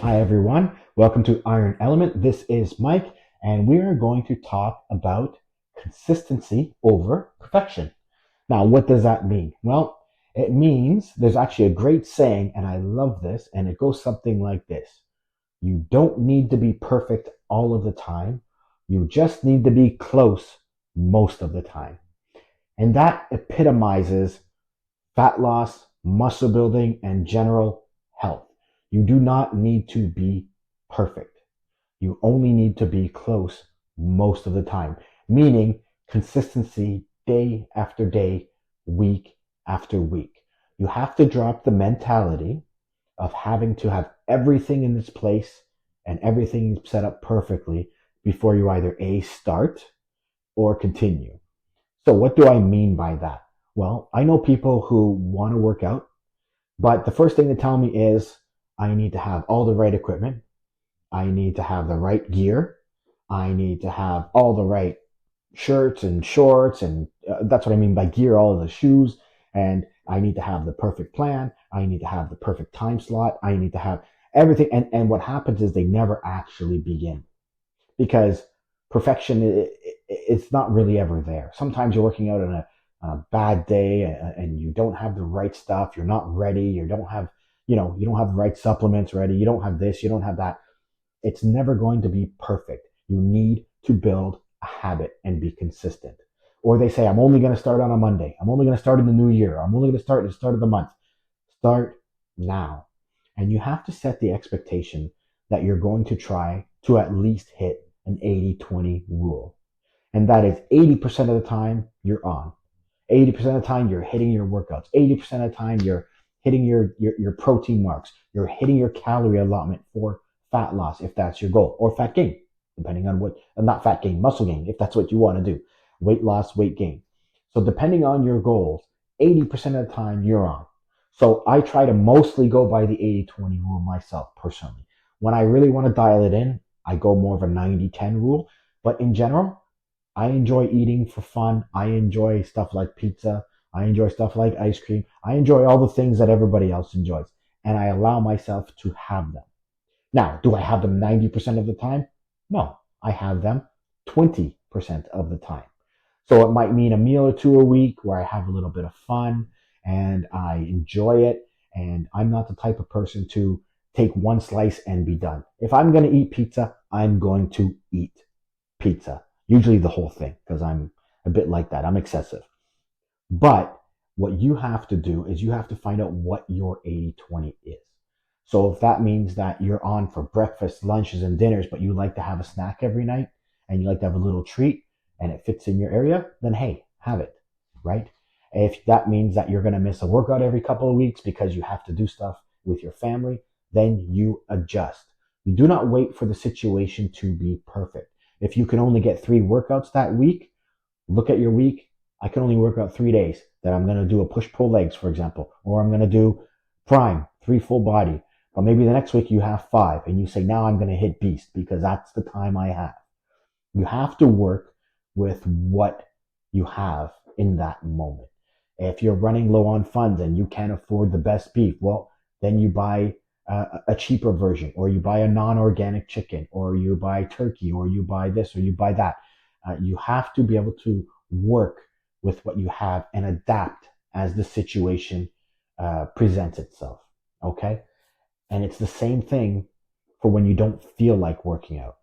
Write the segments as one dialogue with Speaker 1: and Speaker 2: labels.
Speaker 1: Hi, everyone. Welcome to Iron Element. This is Mike, and we are going to talk about consistency over perfection. Now, what does that mean? Well, it means there's actually a great saying, and I love this, and it goes something like this. You don't need to be perfect all of the time. You just need to be close most of the time. And that epitomizes fat loss, muscle building, and general health. You do not need to be perfect. You only need to be close most of the time, meaning consistency day after day, week after week. You have to drop the mentality of having to have everything in its place and everything set up perfectly before you either A, start or continue. So, what do I mean by that? Well, I know people who want to work out, but the first thing they tell me is I need to have all the right equipment. I need to have the right gear. I need to have all the right shirts and shorts. And that's what I mean by gear, all of the shoes. And I need to have the perfect plan. I need to have the perfect time slot. I need to have everything. And what happens is they never actually begin because perfection it's not really ever there. Sometimes you're working out on a bad day and you don't have the right stuff. You're not ready. You don't have you don't have the right supplements ready. You don't have this. You don't have that. It's never going to be perfect. You need to build a habit and be consistent. Or they say, I'm only going to start on a Monday. I'm only going to start in the new year. I'm only going to start at the start of the month. Start now. And you have to set the expectation that you're going to try to at least hit an 80-20 rule. And that is 80% of the time you're on. 80% of the time you're hitting your workouts. 80% of the time you're hitting your protein marks. You're hitting your calorie allotment for fat loss if that's your goal, or fat gain, depending on what, not fat gain, muscle gain, if that's what you want to do. Weight loss, weight gain. So depending on your goals, 80% of the time you're on. So I try to mostly go by the 80-20 rule myself personally. When I really want to dial it in, I go more of a 90-10 rule. But in general, I enjoy eating for fun. I enjoy stuff like pizza. I enjoy stuff like ice cream. I enjoy all the things that everybody else enjoys. And I allow myself to have them. Now, do I have them 90% of the time? No, I have them 20% of the time. So it might mean a meal or two a week where I have a little bit of fun and I enjoy it. And I'm not the type of person to take one slice and be done. If I'm going to eat pizza, I'm going to eat pizza. Usually the whole thing because I'm a bit like that. I'm excessive. But what you have to do is you have to find out what your 80-20 is. So if that means that you're on for breakfast, lunches, and dinners, but you like to have a snack every night and you like to have a little treat and it fits in your area, then hey, have it, right? If that means that you're going to miss a workout every couple of weeks because you have to do stuff with your family, then you adjust. You do not wait for the situation to be perfect. If you can only get 3 workouts that week, look at your week. I can only work out 3 days. That I'm going to do a push pull legs, for example, or I'm going to do prime, 3 full body. But maybe the next week you have 5 and you say, now I'm going to hit beast because that's the time I have. You have to work with what you have in that moment. If you're running low on funds and you can't afford the best beef, well, then you buy a cheaper version, or you buy a non-organic chicken, or you buy turkey, or you buy this, or you buy that. You have to be able to work with what you have and adapt as the situation presents itself. Okay? And it's the same thing for when you don't feel like working out.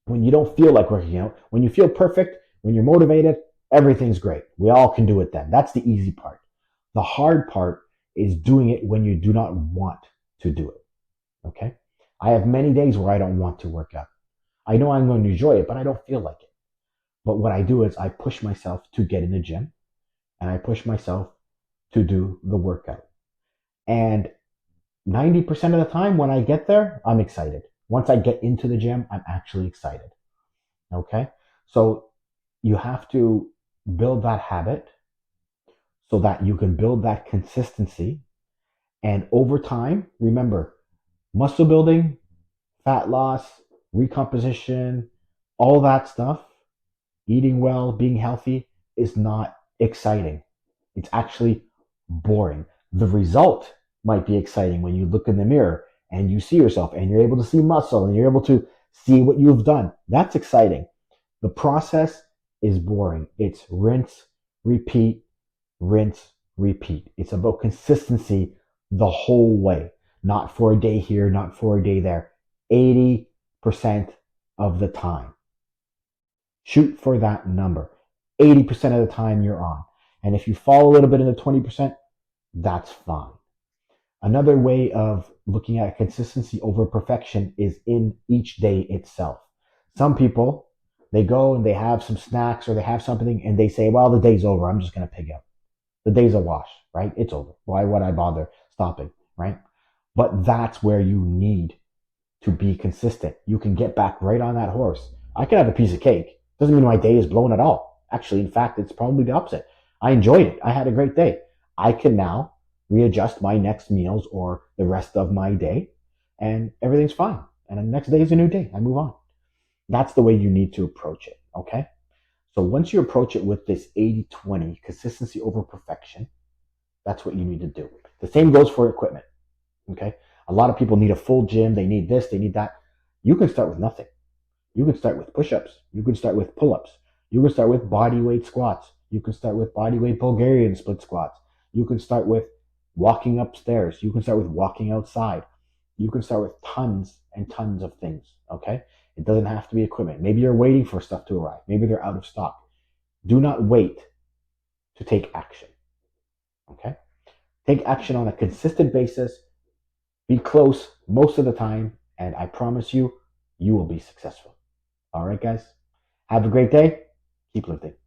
Speaker 1: When you don't feel like working out, when you feel perfect, when you're motivated, everything's great. We all can do it then. That's the easy part. The hard part is doing it when you do not want to do it. Okay? I have many days where I don't want to work out. I know I'm going to enjoy it, but I don't feel like it. But what I do is I push myself to get in the gym and I push myself to do the workout. And 90% of the time when I get there, I'm excited. Once I get into the gym, I'm actually excited. Okay? So you have to build that habit so that you can build that consistency. And over time, remember, muscle building, fat loss, recomposition, all that stuff, eating well, being healthy is not exciting. It's actually boring. The result might be exciting when you look in the mirror and you see yourself and you're able to see muscle and you're able to see what you've done. That's exciting. The process is boring. It's rinse, repeat, rinse, repeat. It's about consistency the whole way, not for a day here, not for a day there. 80% of the time. Shoot for that number. 80% of the time you're on. And if you fall a little bit into 20%, that's fine. Another way of looking at consistency over perfection is in each day itself. Some people, they go and they have some snacks or they have something and they say, well, the day's over. I'm just going to pig out. The day's a wash, right? It's over. Why would I bother stopping, right? But that's where you need to be consistent. You can get back right on that horse. I can have a piece of cake. Doesn't mean my day is blown at all. Actually, in fact, it's probably the opposite. I enjoyed it. I had a great day. I can now readjust my next meals or the rest of my day, and everything's fine. And the next day is a new day. I move on. That's the way you need to approach it. Okay. So once you approach it with this 80-20 consistency over perfection, that's what you need to do. The same goes for equipment. Okay. A lot of people need a full gym. They need this, they need that. You can start with nothing. You can start with push-ups. You can start with pull-ups. You can start with body weight squats. You can start with body weight Bulgarian split squats. You can start with walking upstairs. You can start with walking outside. You can start with tons and tons of things. Okay. It doesn't have to be equipment. Maybe you're waiting for stuff to arrive. Maybe they're out of stock. Do not wait to take action. Okay. Take action on a consistent basis. Be close most of the time, and I promise you, you will be successful. All right, guys. Have a great day. Keep lifting.